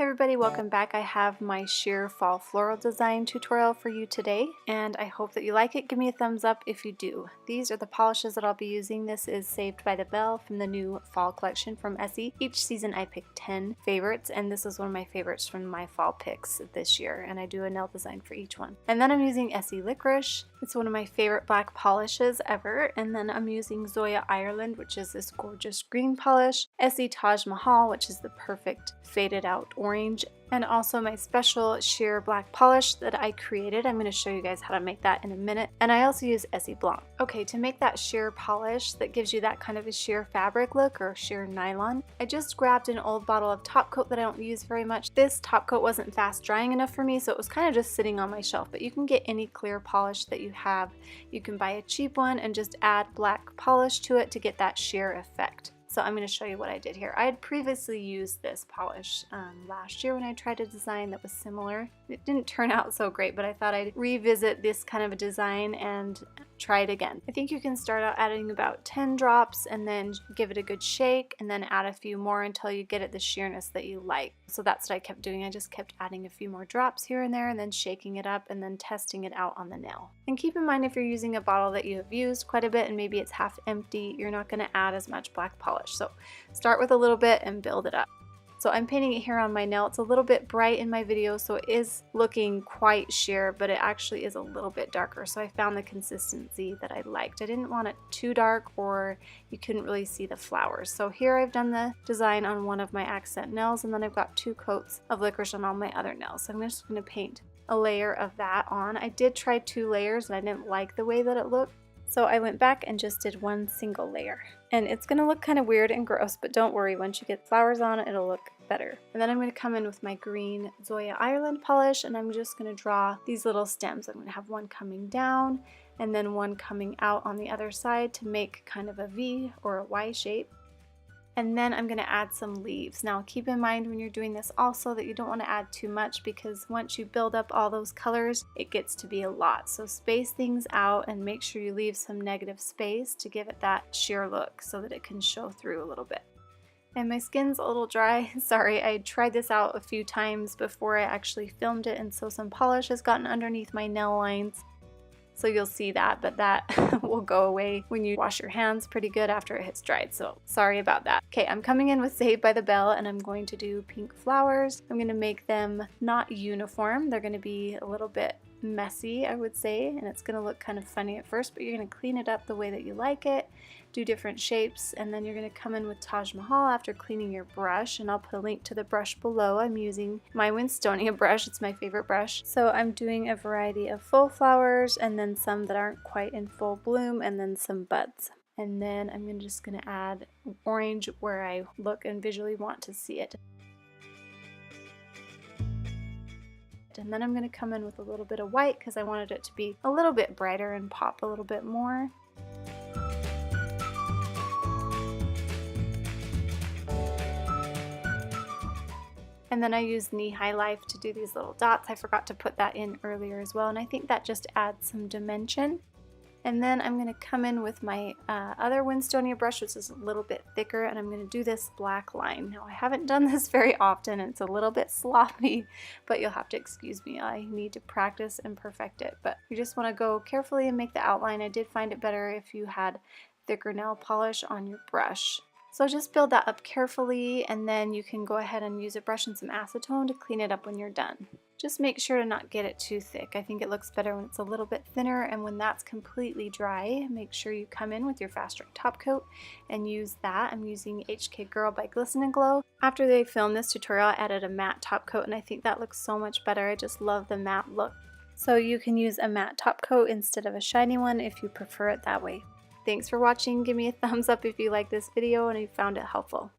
Hey everybody, welcome back. I have my sheer fall floral design tutorial for you today, and I hope that you like it. Give me a thumbs up if you do. These are the polishes that I'll be using. This is Saved by the Belle from the new fall collection from Essie. Each season I pick 10 favorites, and this is one of my favorites from my fall picks this year, and I do a nail design for each one. And then I'm using Essie Licorice. It's one of my favorite black polishes ever. And then I'm using ZOYA Ireland, which is this gorgeous green polish. Essie Taj Mahal, which is the perfect faded out orange. And also my special sheer black polish that I created. I'm going to show you guys how to make that in a minute. And I also use Essie Blanc. Okay, to make that sheer polish that gives you that kind of a sheer fabric look or sheer nylon, I just grabbed an old bottle of Topcoat that I don't use very much. This Topcoat wasn't fast drying enough for me, so it was kind of just sitting on my shelf. But you can get any clear polish that you have. You can buy a cheap one and just add black polish to it to get that sheer effect. So I'm going to show you what I did here. I had previously used this polish last year when I tried a design that was similar. It didn't turn out so great, but I thought I'd revisit this kind of a design and try it again. I think you can start out adding about 10 drops and then give it a good shake and then add a few more until you get it the sheerness that you like. So that's what I kept doing. I just kept adding a few more drops here and there and then shaking it up and then testing it out on the nail. And keep in mind, if you're using a bottle that you have used quite a bit and maybe it's half empty, you're not going to add as much black polish. So start with a little bit and build it up. So I'm painting it here on my nail. It's a little bit bright in my video, so it is looking quite sheer, but it actually is a little bit darker. So I found the consistency that I liked. I didn't want it too dark or you couldn't really see the flowers. So here I've done the design on one of my accent nails, and then I've got 2 coats of licorice on all my other nails. So I'm just going to paint a layer of that on. I did try 2 layers and I didn't like the way that it looked. So I went back and just did 1 single layer. And it's going to look kind of weird and gross, but don't worry, once you get flowers on it, it'll look better. And then I'm going to come in with my green ZOYA Ireland polish, and I'm just going to draw these little stems. I'm going to have one coming down and then one coming out on the other side to make kind of a V or a Y shape. And then I'm going to add some leaves. Now keep in mind when you're doing this also that you don't want to add too much, because once you build up all those colors, it gets to be a lot. So space things out and make sure you leave some negative space to give it that sheer look so that it can show through a little bit. And my skin's a little dry. Sorry, I tried this out a few times before I actually filmed it, and so some polish has gotten underneath my nail lines. So you'll see that, but that will go away when you wash your hands pretty good after it has dried, so sorry about that. Okay, I'm coming in with Saved by the Belle, and I'm going to do pink flowers. I'm going to make them not uniform. They're going to be a little bit messy, I would say, and it's going to look kind of funny at first, but you're going to clean it up the way that you like it, do different shapes, and then you're going to come in with Taj Mahal after cleaning your brush, and I'll put a link to the brush below. I'm using my Winstonia brush. It's my favorite brush. So I'm doing a variety of full flowers and then some that aren't quite in full bloom and then some buds. And then I'm just going to add orange where I look and visually want to see it. And then I'm going to come in with a little bit of white because I wanted it to be a little bit brighter and pop a little bit more. And then I used Knee High Life to do these little dots. I forgot to put that in earlier as well, and I think that just adds some dimension. And then I'm going to come in with my other Winstonia brush, which is a little bit thicker, and I'm going to do this black line. Now I haven't done this very often, and it's a little bit sloppy, but you'll have to excuse me. I need to practice and perfect it, but you just want to go carefully and make the outline. I did find it better if you had thicker nail polish on your brush. So just build that up carefully, and then you can go ahead and use a brush and some acetone to clean it up when you're done. Just make sure to not get it too thick. I think it looks better when it's a little bit thinner, and when that's completely dry, make sure you come in with your fast dry top coat and use that. I'm using HK Girl by Glisten and Glow. After they filmed this tutorial, I added a matte top coat, and I think that looks so much better. I just love the matte look. So you can use a matte top coat instead of a shiny one if you prefer it that way. Thanks for watching. Give me a thumbs up if you like this video and you found it helpful.